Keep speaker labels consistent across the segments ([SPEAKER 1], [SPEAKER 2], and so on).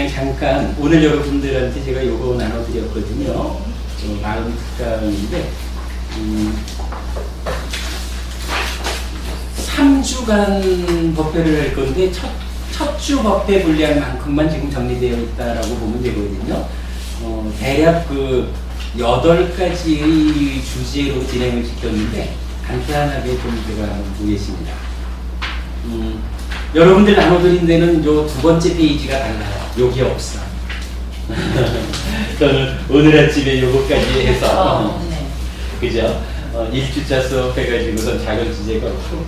[SPEAKER 1] 그냥 잠깐 오늘 여러분들한테 제가 요거 나눠드렸거든요. 마음 특강인데 3주간 법회를 할 건데 첫 주 법회 분량만큼만 지금 정리되어 있다라고 보면 되거든요. 대략 그 8가지 주제로 진행을 시켰는데 간단하게 좀 제가 한번 보겠습니다. 여러분들 나눠드린 데는 요 2번째 페이지가 달라요. 여기 없어. 저는 오늘 아침에 요거까지 해서 그죠? 1주차 수업 해가지고선 작은 주제가 없고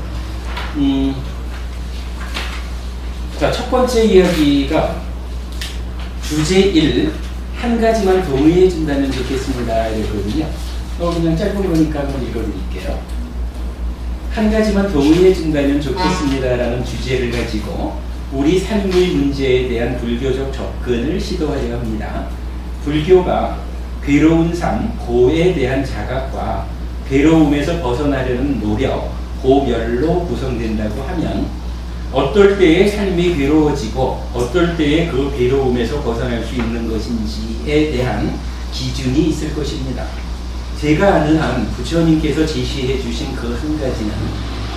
[SPEAKER 1] 자, 첫 번째 이야기가 주제 1 한 가지만 동의해 준다면 좋겠습니다 이랬거든요. 그냥 짧은 거니까 한번 읽어드릴게요. 한 가지만 동의해 준다면 좋겠습니다라는 주제를 가지고 우리 삶의 문제에 대한 불교적 접근을 시도하려 합니다. 불교가 괴로운 삶, 고에 대한 자각과 괴로움에서 벗어나려는 노력, 고멸로 구성된다고 하면 어떨 때에 삶이 괴로워지고 어떨 때에 그 괴로움에서 벗어날 수 있는 것인지에 대한 기준이 있을 것입니다. 제가 아는 한 부처님께서 제시해 주신 그 한 가지는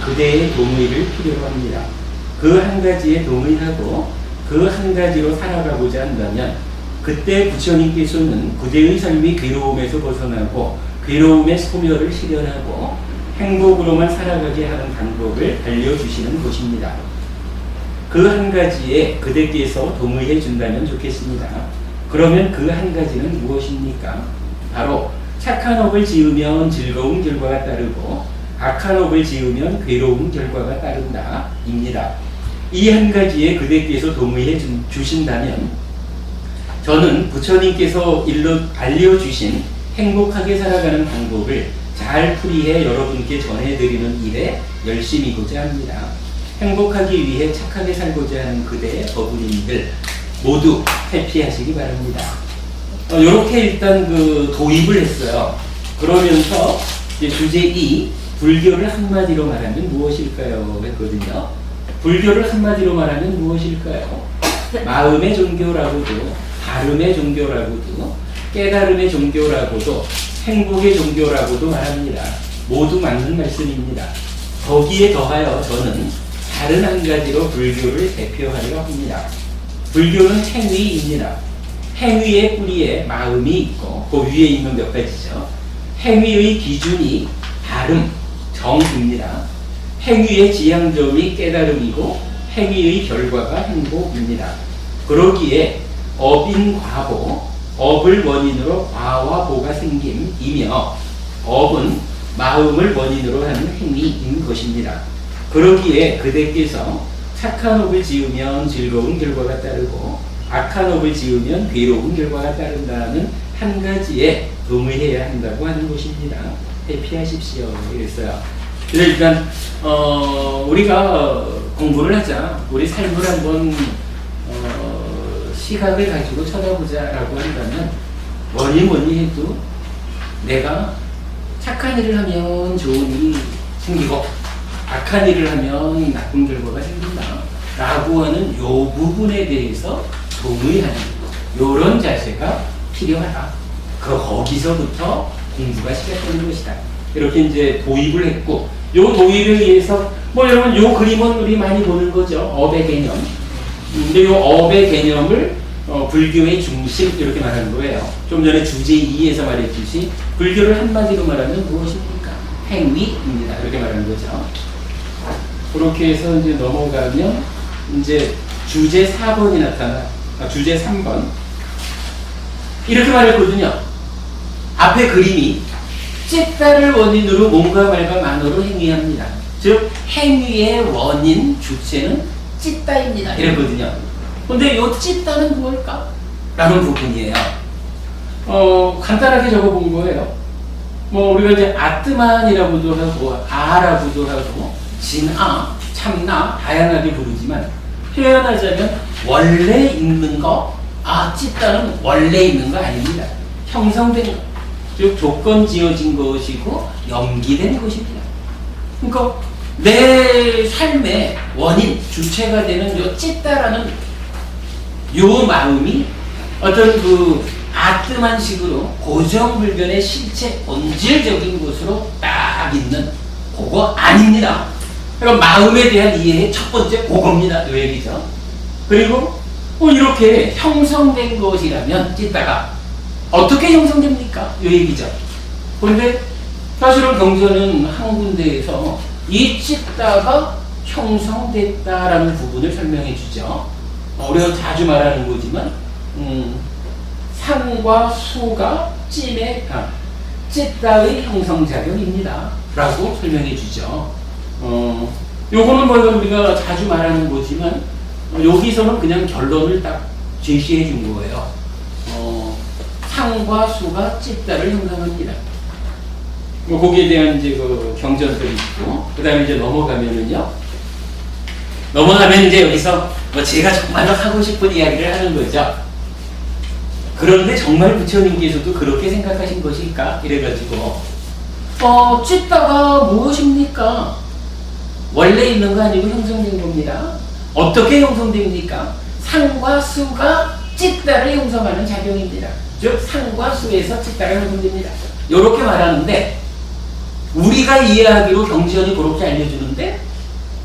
[SPEAKER 1] 그대의 동의를 필요로 합니다. 그 한 가지에 동의하고 그 한 가지로 살아가고자 한다면 그때 부처님께서는 그대의 삶이 괴로움에서 벗어나고 괴로움의 소멸을 실현하고 행복으로만 살아가게 하는 방법을 알려주시는 것입니다. 그 한 가지에 그대께서 동의해 준다면 좋겠습니다. 그러면 그 한 가지는 무엇입니까? 바로 착한 업을 지으면 즐거운 결과가 따르고 악한 업을 지으면 괴로운 결과가 따른다 입니다. 이 한 가지에 그대께서 동의해 주신다면 저는 부처님께서 알려주신 행복하게 살아가는 방법을 잘 풀이해 여러분께 전해드리는 일에 열심히고자 합니다. 행복하기 위해 착하게 살고자 하는 그대의 어부님들 모두 해피하시기 바랍니다. 이렇게 일단 그 도입을 했어요. 그러면서 이제 주제 2 불교를 한마디로 말하면 무엇일까요? 했거든요. 불교를 한마디로 말하면 무엇일까요? 마음의 종교라고도 발음의 종교라고도 깨달음의 종교라고도 행복의 종교라고도 말합니다. 모두 맞는 말씀입니다. 거기에 더하여 저는 다른 한 가지로 불교를 대표하려 합니다. 불교는 행위입니다. 행위의 뿌리에 마음이 있고 그 위에 있는 몇 가지죠. 행위의 기준이 발음, 정입니다. 행위의 지향점이 깨달음이고 행위의 결과가 행복입니다. 그러기에 업인 과보, 업을 원인으로 과와 보가 생김이며 업은 마음을 원인으로 하는 행위인 것입니다. 그러기에 그대께서 착한 업을 지으면 즐거운 결과가 따르고 악한 업을 지으면 괴로운 결과가 따른다는 한 가지에 동의해야 한다고 하는 것입니다. 회피하십시오. 이랬어요. 그래서 일단 우리가 공부를 하자. 우리 삶을 한번 시각을 가지고 쳐다보자라고 한다면 뭐니 해도 내가 착한 일을 하면 좋은 일이 생기고 악한 일을 하면 나쁜 결과가 생긴다 라고 하는 요 부분에 대해서 동의하는 요런 자세가 필요하다. 거기서부터 공부가 시작되는 것이다. 이렇게 이제 도입을 했고 요 도입에 의해서 뭐 여러분 요 그림은 우리 많이 보는 거죠. 업의 개념. 근데 요 업의 개념을 불교의 중심 이렇게 말하는 거예요. 좀 전에 주제 2에서 말했듯이 불교를 한마디로 말하면 무엇입니까? 행위입니다. 이렇게 말하는 거죠. 그렇게 해서 이제 넘어가면 이제 주제 4번이 주제 3번 이렇게 말했거든요. 앞에 그림이 찌따를 원인으로 몸과 말과 만으로 행위합니다. 즉 행위의 원인 주체는 찌따입니다. 이랬거든요. 근데 이 찌따는 뭘까? 라는 부분이에요. 간단하게 적어본 거예요. 뭐 우리가 이제 아뜨만이라고도 하고 아라고도 하고 진아, 참나 다양하게 부르지만 표현하자면 원래 있는 거, 찌따는 원래 있는 거 아닙니다. 형성된 거, 즉 조건 지어진 것이고 연기된 것입니다. 그러니까 내 삶의 원인, 주체가 되는 요 찌따라는 요 마음이 어떤 그 아뜸한 식으로 고정불변의 실체 본질적인 것으로 딱 있는 그거 아닙니다. 그러니까 마음에 대한 이해의 첫 번째 그겁니다. 요 얘기죠. 그리고 이렇게 형성된 것이라면 찢다가 어떻게 형성됩니까? 요 얘기죠. 그런데 사실은 경전은 한 군데에서 이 찢다가 형성됐다라는 부분을 설명해 주죠. 우리가 자주 말하는 거지만 산과 수가 찢다의 형성작용입니다 라고 설명해 주죠. 요거는 뭐 우리가 자주 말하는 거지만 여기서는 그냥 결론을 딱 제시해 준 거예요. 상과 수가 찢다를 형성합니다. 뭐 거기에 대한 이제 그 경전들이 있고, 그 다음에 이제 넘어가면 이제 여기서 뭐 제가 정말로 하고 싶은 이야기를 하는 거죠. 그런데 정말 부처님께서도 그렇게 생각하신 것일까? 이래가지고, 찢다가 무엇입니까? 원래 있는 거 아니고 형성된 겁니다. 어떻게 형성됩니까? 상과 수가 찢다를 형성하는 작용입니다. 즉 상과 수에서 찢다가 형성됩니다. 이렇게 말하는데 우리가 이해하기로 경전이 그렇게 알려주는데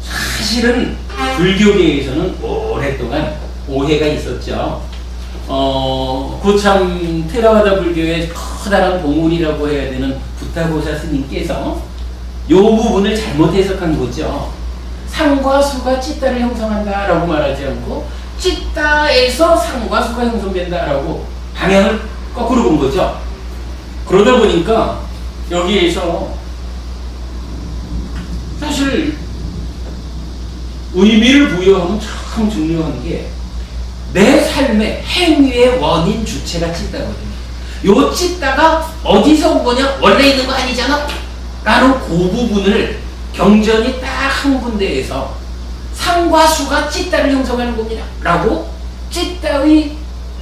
[SPEAKER 1] 사실은 불교계에서는 오랫동안 오해가 있었죠. 고참 테라와다 불교의 커다란 동문이라고 해야 되는 부타고사 스님께서 이 부분을 잘못 해석한 거죠. 상과 수가 찢다를 형성한다라고 말하지 않고 찢다에서 상과 수가 형성된다라고 방향을 거꾸로 본 거죠. 그러다 보니까 여기에서 사실 의미를 부여하면 참 중요한 게 내 삶의 행위의 원인 주체가 찢다거든요. 요 찢다가 어디서 온 거냐? 원래 있는 거 아니잖아? 라는 그 부분을 경전이 딱 한 군데에서 상과 수가 찢다를 형성하는 겁니다 라고 찢다의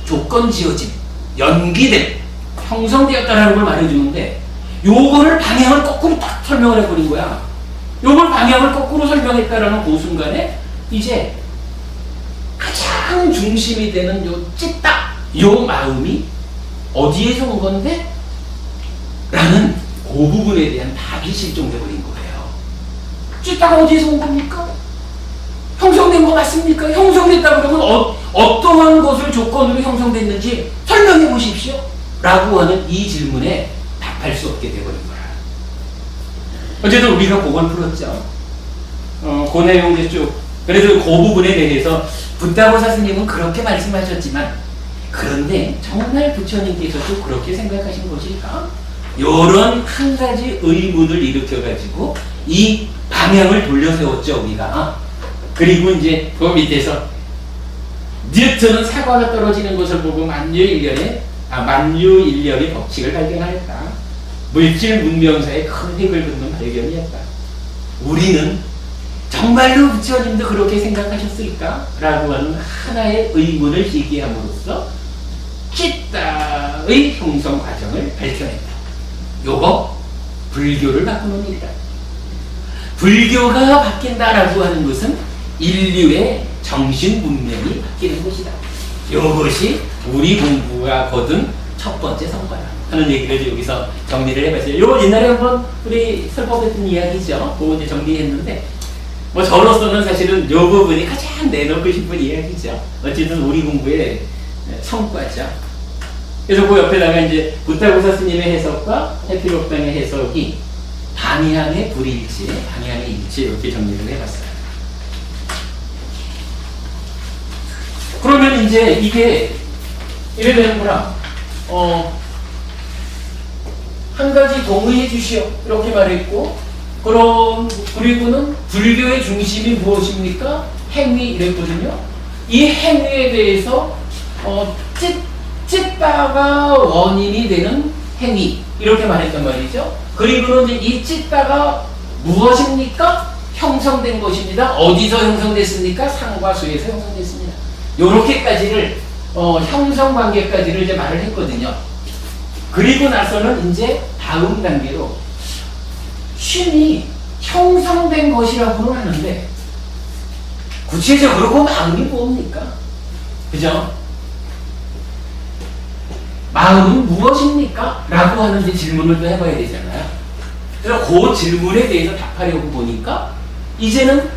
[SPEAKER 1] 조건 지어진 연기된 형성되었다라는 걸 말해주는데 요거를 방향을 거꾸로 딱 설명을 해버린 거야. 요걸 방향을 거꾸로 설명했다라는 그 순간에 이제 가장 중심이 되는 요 찢다 요 마음이 어디에서 온 건데? 라는 그 부분에 대한 답이 실종되어버린 거예요. 찢다가 어디에서 온 겁니까? 형성된 거 맞습니까? 형성됐다 그러면 어떠한 것을 조건으로 형성됐는지 설명해 보십시오 라고 하는 이 질문에 답할 수 없게 되어버린 거야. 어쨌든 우리가 그걸 풀었죠. 그 내용 이제 쭉. 그래서 그 부분에 대해서 부타고사 스님은 그렇게 말씀하셨지만 그런데 정말 부처님께서도 그렇게 생각하신 것일까? 요런 한 가지 의문을 일으켜가지고 이 방향을 돌려세웠죠 우리가. 그리고 이제 그 밑에서 뉴턴은 사과가 떨어지는 것을 보고 만유인력의 법칙을 발견하였다. 물질 문명사의 큰 획을 긋는 발견이었다. 우리는 정말로 부처님도 그렇게 생각하셨을까? 라고 하는 하나의 의문을 제기함으로써 찢다의 형성 과정을 밝혀냈다. 요거 불교를 바꾸는 일이다. 불교가 바뀐다라고 하는 것은 인류의 정신 문명이 바뀌는 것이다. 이것이 우리 공부가 거둔 첫 번째 성과다 하는 얘기를 여기서 정리를 해봤어요. 요 옛날에 한번 우리 설법했던 이야기죠. 그거 이제 정리했는데 뭐 저로서는 사실은 요 부분이 가장 내놓고 싶은 이야기죠. 어쨌든 우리 공부의 성과죠. 그래서 그 옆에다가 이제 부타고사 스님의 해석과 해피록당의 해석이 방향의 불일치, 방향의 일치 이렇게 정리를 해봤어요. 그러면 이제 이게 이래 되는구나. 한 가지 동의해 주시오 이렇게 말했고, 그리고는 불교의 중심이 무엇입니까? 행위 이랬거든요. 이 행위에 대해서 찢다가 원인이 되는 행위 이렇게 말했단 말이죠. 그리고는 이제 이 찢다가 무엇입니까? 형성된 것입니다. 어디서 형성됐습니까? 상과 수에서 형성됐습니다. 요렇게까지를 형성 관계까지를 이제 말을 했거든요. 그리고 나서는 이제 다음 단계로 신이 형성된 것이라고는 하는데 구체적으로 그 마음이 뭡니까? 그죠? 마음은 무엇입니까? 라고 하는 이제 질문을 또 해봐야 되잖아요. 그래서 그 질문에 대해서 답하려고 보니까 이제는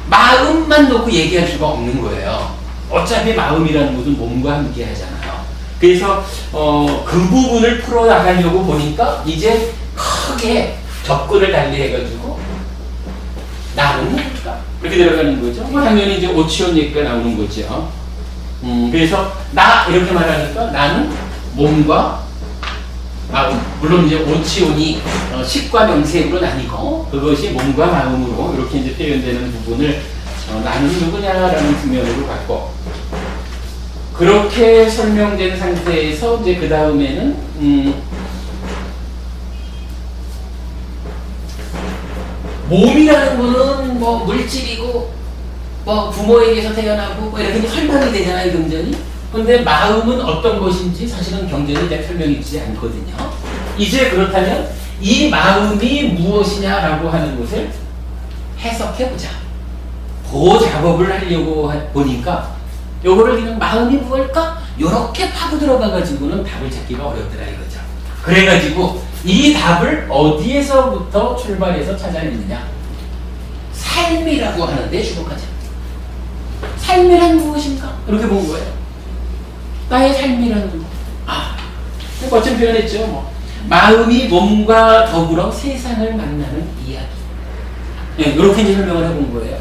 [SPEAKER 1] 마음만 놓고 얘기할 수가 없는 거예요. 어차피 마음이라는 것은 몸과 함께 하잖아요. 그래서 그 부분을 풀어나가려고 보니까 이제 크게 접근을 달리해가지고 나는 뭘까? 이렇게 들어가는 거죠. 당연히 이제 오치원 얘기가 나오는 거죠. 그래서 나 이렇게 말하니까 나는 몸과 마음, 물론 이제 오치온이 식과 명색으로 나뉘고 그것이 몸과 마음으로 이렇게 이제 표현되는 부분을 나는 누구냐라는 측면으로 갖고 그렇게 설명된 상태에서 이제 그 다음에는 몸이라는 거는 뭐 물질이고 뭐 부모에게서 태어나고 뭐 이렇게 설명이 되잖아요, 경전이. 근데 마음은 어떤 것인지 사실은 경전이 잘 설명이 되지 않거든요. 이제 그렇다면 이 마음이 무엇이냐라고 하는 것을 해석해보자. 그 작업을 하려고 보니까 요거를 그냥 마음이 무엇일까? 요렇게 파고 들어가가지고는 답을 찾기가 어렵더라 이거죠. 그래가지고 이 답을 어디에서부터 출발해서 찾아냈느냐? 삶이라고 하는데 주목하자. 삶이란 무엇인가? 이렇게 본 거예요. 나의 삶이라는 거. 거친 표현했죠. 뭐. 마음이 몸과 더불어 세상을 만나는 이야기. 네, 이렇게 이제 설명을 해본 거예요.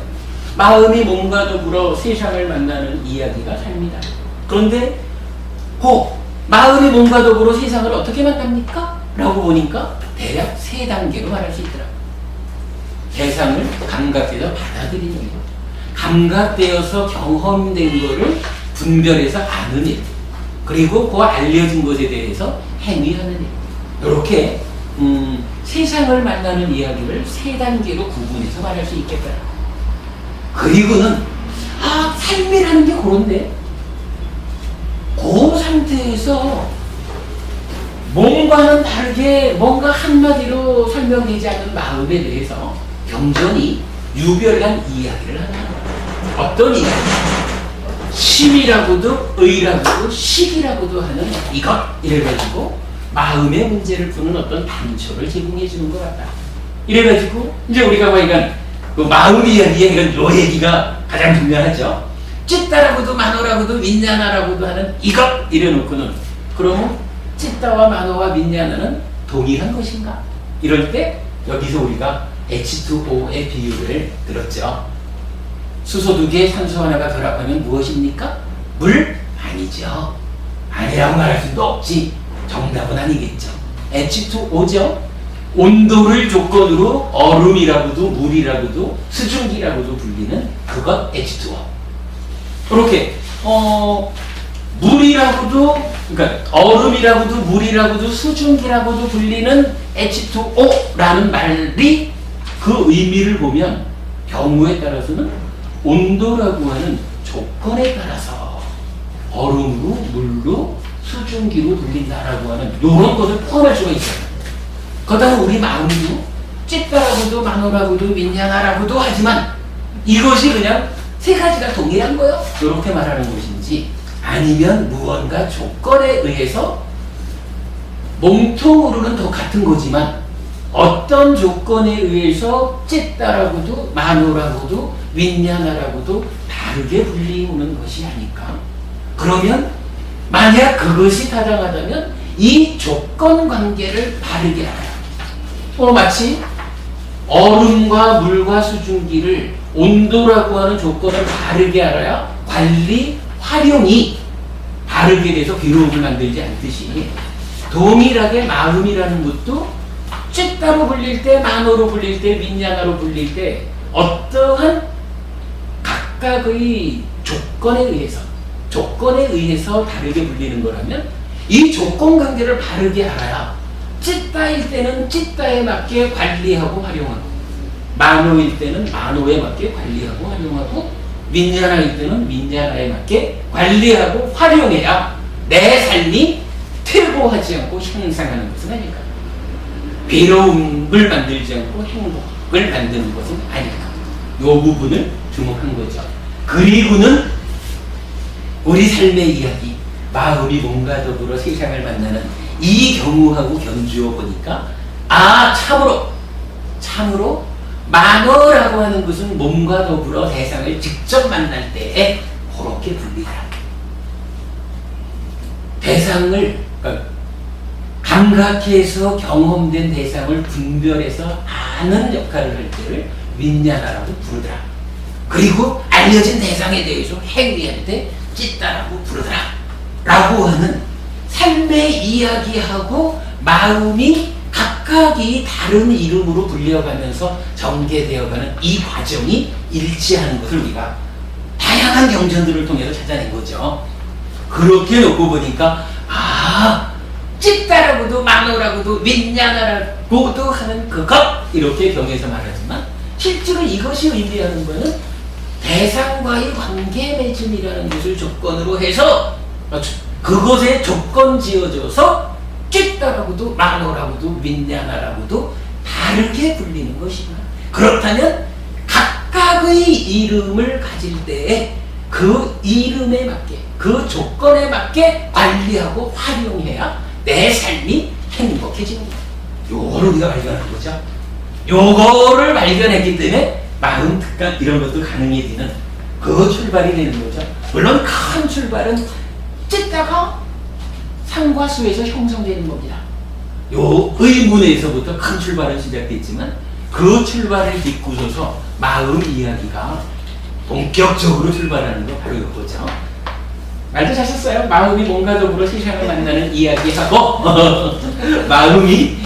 [SPEAKER 1] 마음이 몸과 더불어 세상을 만나는 이야기가 삶이다. 그런데 마음이 몸과 더불어 세상을 어떻게 만납니까? 라고 보니까 대략 3단계로 말할 수 있더라고요. 대상을 감각돼서 받아들이는 일, 감각되어서 경험된 거를 분별해서 아는 일, 그리고 그 알려진 것에 대해서 행위하는 일. 이렇게 세상을 만나는 이야기를 3단계로 구분해서 말할 수 있겠다. 그리고는 삶이라는 게 그런데 그 상태에서 몸과는 다르게 뭔가 한마디로 설명되지 않은 마음에 대해서 경전이 유별난 이야기를 하는 거예요. 어떤 이야기? 심이라고도 의라고도 식이라고도 하는 이것, 이래가지고 마음의 문제를 푸는 어떤 단초를 제공해 주는 것 같다. 이래가지고 이제 우리가 보니까 그 마음 이야기에 이런 요 얘기가 가장 중요하죠. 찌따라고도 만호라고도 민냐나라고도 하는 이것 이래놓고는 그러면 찌따와 만호와 민냐나는 동일한 것인가? 이럴 때 여기서 우리가 H2O의 비유를 들었죠. 수소 2개, 산소 하나가 결합하면 무엇입니까? 물? 아니죠. 아니라고 말할 수도 없지. 정답은 아니겠죠. H2O죠. 온도를 조건으로 얼음이라고도 물이라고도 수증기라고도 불리는 그것 H2O. 이렇게 물이라고도 그러니까 얼음이라고도 물이라고도 수증기라고도 불리는 H2O라는 말이 그 의미를 보면 경우에 따라서는 온도라고 하는 조건에 따라서 얼음으로 물로 수증기로 불린다라고 하는 이런 것을 포함할 수가 있어요. 그러다가 우리 마음도 찌따라고도 만호라고도 민냐나라고도 하지만 이것이 그냥 3가지가 동일한 거요. 이렇게 말하는 것인지 아니면 무언가 조건에 의해서 몸통으로는 더 같은 거지만 어떤 조건에 의해서 찌따라고도 만호라고도 민냐나라고도 다르게 불리우는 것이 아닐까? 그러면 만약 그것이 타당하다면 이 조건 관계를 바르게 알아요. 마치 얼음과 물과 수증기를 온도라고 하는 조건을 바르게 알아야 관리, 활용이 바르게 돼서 괴로움을 만들지 않듯이 동일하게 마음이라는 것도 찌따로 불릴 때, 만호로 불릴 때, 민냐나로 불릴 때 어떠한 각각의 조건에 의해서 다르게 불리는 거라면 이 조건 관계를 바르게 알아야 찌따일 때는 찌따에 맞게 관리하고 활용하고 만호일 때는 만호에 맞게 관리하고 활용하고 민냐나일 때는 민냐나에 맞게 관리하고 활용해야 내 삶이 퇴보하지 않고 향상하는 것은 아닐까. 괴로움을 만들지 않고 행복을 만드는 것은 아닐까. 이 부분을 주목한 거죠. 그리고는 우리 삶의 이야기, 마음이 몸과 더불어 세상을 만나는 이 경우하고 견주어 보니까 아 참으로 만어라고 하는 것은 몸과 더불어 세상을 직접 만날 때에 그렇게 불리더라. 대상을 그러니까 감각해서 경험된 대상을 분별해서 아는 역할을 할 때를 윈냐나라고 부르더라. 그리고 알려진 대상에 대해서 행위할 때 찌따라고 부르더라. 라고 하는 삶의 이야기하고 마음이 각각이 다른 이름으로 불려가면서 전개되어가는 이 과정이 일치하는 것을 우리가 다양한 경전들을 통해서 찾아낸 거죠. 그렇게 놓고 보니까 찌따라고도 만어라고도 윈냐나라고도 하는 그것 이렇게 경에서 말하지만 실제로 이것이 의미하는 것은 대상과의 관계 맺음이라는 것을 조건으로 해서 그것에 조건 지어져서 찌따라고도 만어라고도 윈냐나라고도 다르게 불리는 것이다. 그렇다면 각각의 이름을 가질 때에 그 이름에 맞게 그 조건에 맞게 관리하고 활용해야 내 삶이 행복해지는 거야. 요거를 우리가 발견하는 거죠. 요거를 발견했기 때문에 마음 특강 이런 것도 가능해 되는 그 출발이 되는 거죠. 물론 큰 출발은 찢다가 상과 수에서 형성되는 겁니다. 요 의문에서부터 큰 출발은 시작됐지만 그 출발을 딛고서서 마음 이야기가 본격적으로 출발하는 거 바로 이거죠. 말도 잘했어요. 마음이 몸과 더불어 세상을 만나는 이야기하고 마음이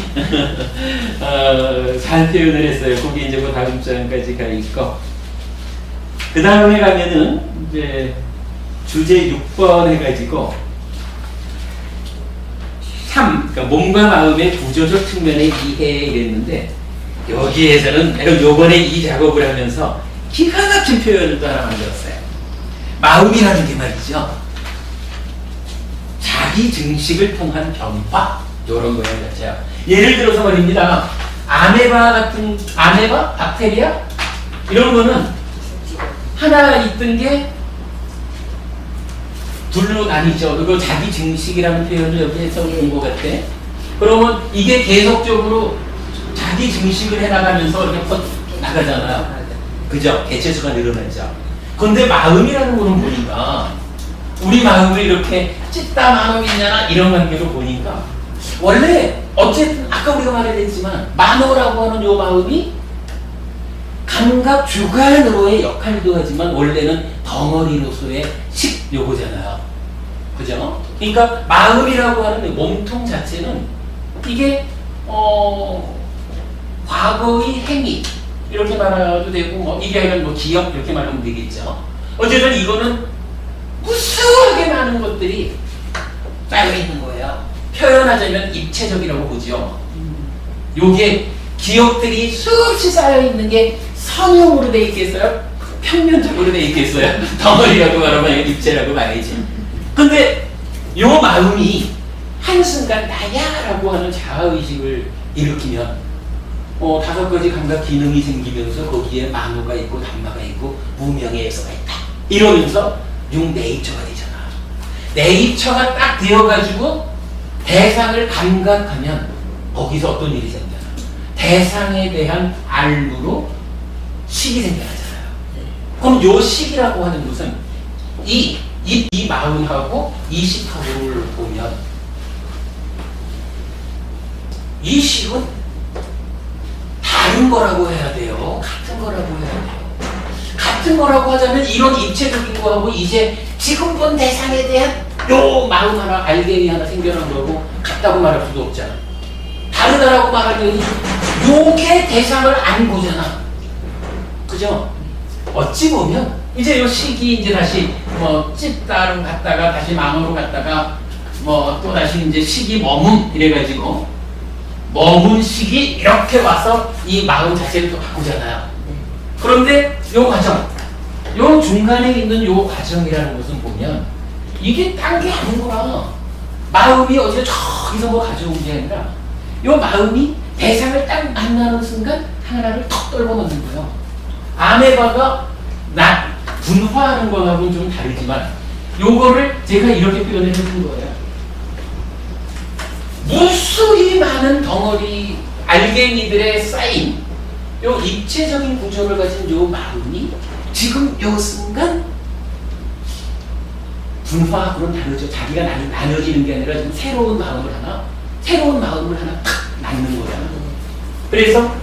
[SPEAKER 1] 잘 표현을 했어요. 거기 이제 그 다음 장까지 가 있고 그 다음에 가면은 이제 주제 6번 해가지고 그러니까 몸과 마음의 구조적 측면의 이해 이랬는데 여기에서는 내가 요번에 이 작업을 하면서 기가 막힌 표현을 또 하나 만들었어요. 마음이라는 게 말이죠. 자기 증식을 통한 변화 이런 거예요. 자체요. 예를 들어서 말입니다. 아메바, 박테리아 이런 거는 하나 있던 게 둘로 나뉘죠. 그리고 자기 증식이라는 표현을 여기에서 본 것 같아. 그러면 이게 계속적으로 자기 증식을 해나가면서 이렇게 나가잖아요. 그죠? 개체수가 늘어나죠. 그런데 마음이라는 거는 보니까 우리 마음을 이렇게 찢다 만어있냐나 이런 관계로 보니까 원래 어쨌든 아까 우리가 말했지만 만어라고 하는 요 마음이 감각 주관으로의 역할도 하지만 원래는 덩어리로서의 식 요거잖아요. 그죠? 그러니까 마음이라고 하는 몸통 자체는 이게 과거의 행위 이렇게 말해도 되고 뭐 이게 아니라 뭐 기억 이렇게 말하면 되겠죠. 어쨌든 이거는 무수하게 많은 것들이 쌓여 있는 거예요. 표현하자면 입체적이라고 보죠. 요게 기억들이 수없이 쌓여 있는 게 선형으로 돼 있겠어요? 평면적으로 돼 있겠어요? 덩어리라고 말하면 입체라고 말이지. 근데 요 마음이 한순간 나야라고 하는 자아의식을 일으키면 5가지 감각 기능이 생기면서 거기에 만호가 있고 담마가 있고 무명의 예서가 있다. 이러면서 네이처가 되잖아. 네이처가 딱 되어가지고 대상을 감각하면 거기서 어떤 일이 생겨나. 대상에 대한 알무로 식이 생겨나잖아요. 그럼 요 식이라고 하는 것은 이 마음하고 이 식하고를 보면 이 식은 다른 거라고 해야 돼요? 같은 거라고 해야 돼요? 같은 거라고 하자면 이런 입체적인 거하고 이제 지금 본 대상에 대한 요 마음 하나, 알갱이 하나 생겨난 거고 같다고 말할 수도 없잖아. 다르다라고 말하면 요게 대상을 안 보잖아. 그죠? 어찌 보면 이제 요 식이 이제 다시 찝다로 갔다가 다시 망으로 갔다가 또 다시 이제 식이 머문 이래가지고 머문 식이 이렇게 와서 이 마음 자체를 또 바꾸잖아요. 그런데 요 과정, 요 중간에 있는 요 과정이라는 것은 보면 이게 딴 게 아니구나. 마음이 어디서 저기서 가져온 게 아니라 요 마음이 대상을 딱 만나는 순간 하나를 턱 떨궈 놓는 거예요. 아메바가 분화하는 거하고는 좀 다르지만 요거를 제가 이렇게 표현해 준 거예요. 무수히 많은 덩어리 알갱이들의 쌓인 요 입체적인 구조를 가진 요 마음이 지금 요 순간 분화하고는 다르죠. 자기가 나눠지는 게 아니라 지금 새로운 마음을 하나 탁 낳는 거잖아. 그래서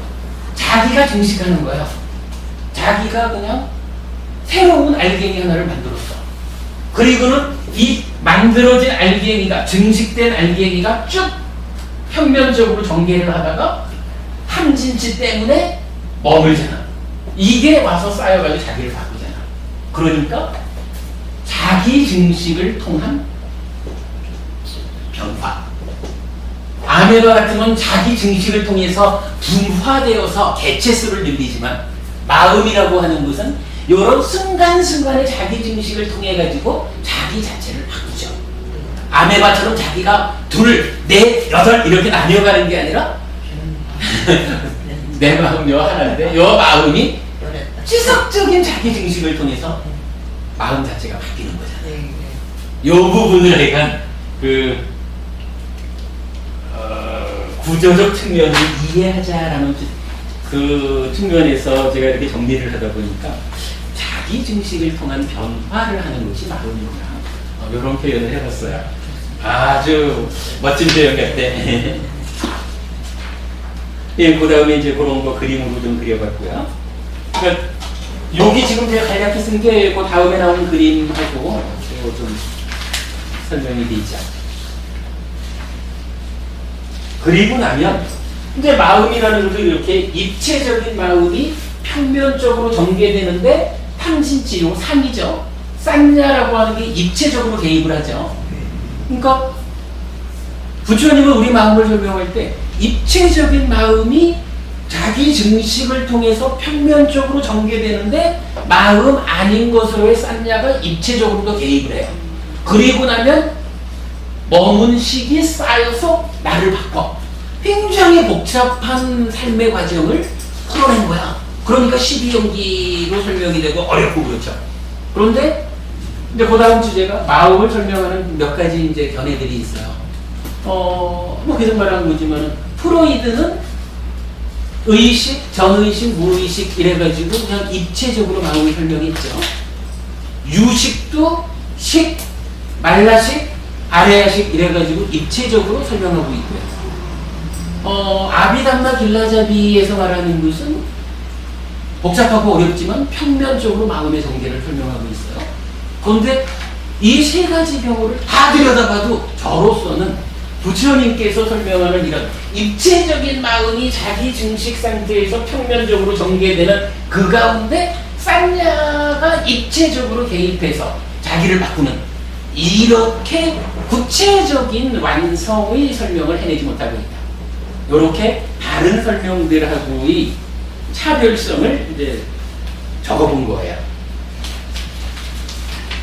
[SPEAKER 1] 자기가 증식하는 거야. 자기가 그냥 새로운 알갱이 하나를 만들었어. 그리고는 이 만들어진 알갱이가, 증식된 알갱이가 쭉 평면적으로 전개를 하다가 함진치 때문에 머물잖아. 이게 와서 쌓여가지고 자기를 바꾸잖아. 그러니까 자기 증식을 통한 변화. 아메바 같은 건 자기 증식을 통해서 분화되어서 개체수를 늘리지만 마음이라고 하는 것은 이런 순간순간의 자기 증식을 통해 가지고 자기 자체를 바꾸죠. 아메바처럼 자기가 둘, 넷, 여덟 이렇게 나뉘어가는 게 아니라 내 마음 요 하나인데 요 마음이 지속적인 자기 증식을 통해서 마음 자체가 바뀌는 거잖아요. 요 부분을 약간 구조적 측면을 이해하자라는 그 측면에서 제가 이렇게 정리를 하다 보니까 자기 증식을 통한 변화를 하는 것이 마음이구나. 이런 표현을 해봤어요. 아주 멋진 표현 같아. 예, 그 다음에 이제 그런 거 그림으로 좀 그려봤고요. 그러니까 여기 지금 제가 간략히 쓴 게 그 다음에 나오는 그림하고 좀 설명이 돼 있죠. 그리고 나면 이제 마음이라는 것도 이렇게 입체적인 마음이 평면적으로 전개되는데 탕신치, 요 상이죠. 쌍냐라고 하는 게 입체적으로 개입을 하죠. 그러니까 부처님은 우리 마음을 설명할 때 입체적인 마음이 자기 증식을 통해서 평면적으로 전개되는데 마음 아닌 것으로의 쌍냐가 입체적으로도 개입을 해요. 그리고 나면 머문 식이 쌓여서 나를 바꿔. 굉장히 복잡한 삶의 과정을 풀어낸 거야. 그러니까 12연기로 설명이 되고 어렵고 그렇죠. 그런데 이제 그 다음 주제가 마음을 설명하는 몇 가지 이제 견해들이 있어요. 뭐 계속 말하는 거지만 프로이드는 의식, 전의식, 무의식 이래가지고 그냥 입체적으로 마음을 설명했죠. 유식도 식, 말라식, 아레아식 이래가지고 입체적으로 설명하고 있고요. 아비담마 길라자비에서 말하는 것은 복잡하고 어렵지만 평면적으로 마음의 전개를 설명하고 있어요. 그런데 이 세 가지 경우를 다 들여다봐도 저로서는 부처님께서 설명하는 이런 입체적인 마음이 자기 증식 상태에서 평면적으로 전개되는 그 가운데 쌍냐가 입체적으로 개입해서 자기를 바꾸는 이렇게 구체적인 완성의 설명을 해내지 못하고 있다. 이렇게 다른 설명들하고의 차별성을 이제 적어본 거예요.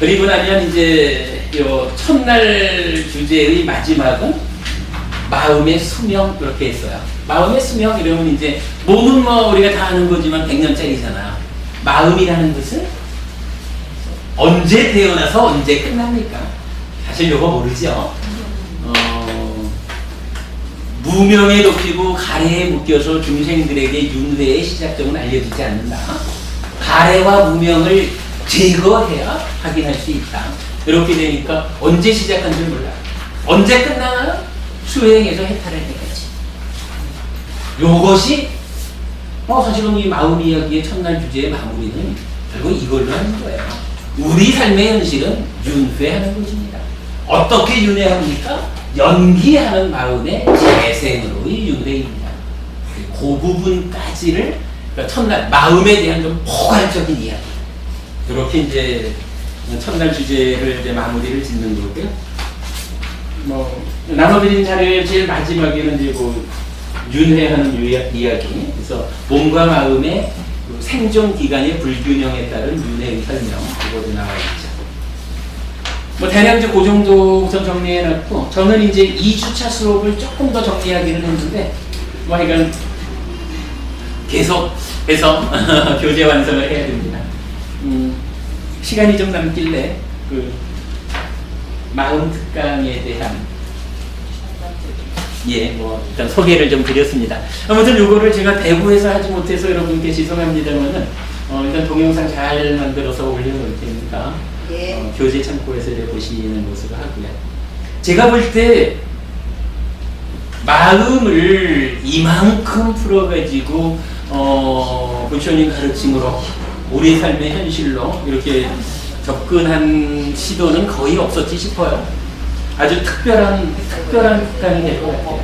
[SPEAKER 1] 그리고 나면 이제 요 첫날 주제의 마지막은 마음의 수명 이렇게 했어요. 마음의 수명 이러면 이제 몸은 뭐 우리가 다 아는 거지만 100년짜리잖아. 마음이라는 것은 언제 태어나서 언제 끝납니까? 사실 요거 모르죠. 무명에 덮이고 가래에 묶여서 중생들에게 윤회의 시작점은 알려지지 않는다. 가래와 무명을 제거해야 확인할 수 있다. 이렇게 되니까 언제 시작한 줄 몰라. 언제 끝나나 수행해서 해탈을 해야지. 요것이 사실은 이 마음 이야기의 첫날 주제의 마무리는 결국 이걸로 하는 거예요. 우리 삶의 현실은 윤회하는 것입니다. 어떻게 윤회합니까? 연기하는 마음의 재생으로의 윤회입니다. 그 부분까지를 그러니까 첫날 마음에 대한 좀 포괄적인 이야기. 이렇게 이제 첫날 주제를 이제 마무리를 짓는 거고요. 뭐 나눠드린 자료의 제일 마지막에는 이제 뭐 윤회하는 이야기. 그래서 몸과 마음의 그 생존 기간의 불균형에 따른 윤회의 설명 그거도 나와 있죠. 뭐 대략 이제 그 정도 우선 정리해놨고 저는 이제 2주차 수업을 조금 더 정리하기는 했는데 뭐 하여간 계속 해서 교재 완성을 해야 됩니다. 시간이 좀 남길래 그 마음 특강에 대한 뭐 일단 소개를 좀 드렸습니다. 아무튼 요거를 제가 대구에서 하지 못해서 여러분께 죄송합니다만은 일단 동영상 잘 만들어서 올려놓을 테니까 교재 참고해서 보시는 것으로 하고요. 제가 볼 때 마음을 이만큼 풀어가지고 부처님 가르침으로 우리 삶의 현실로 이렇게 접근한 시도는 거의 없었지 싶어요. 아주 특별한 특강이 될 것 같아요.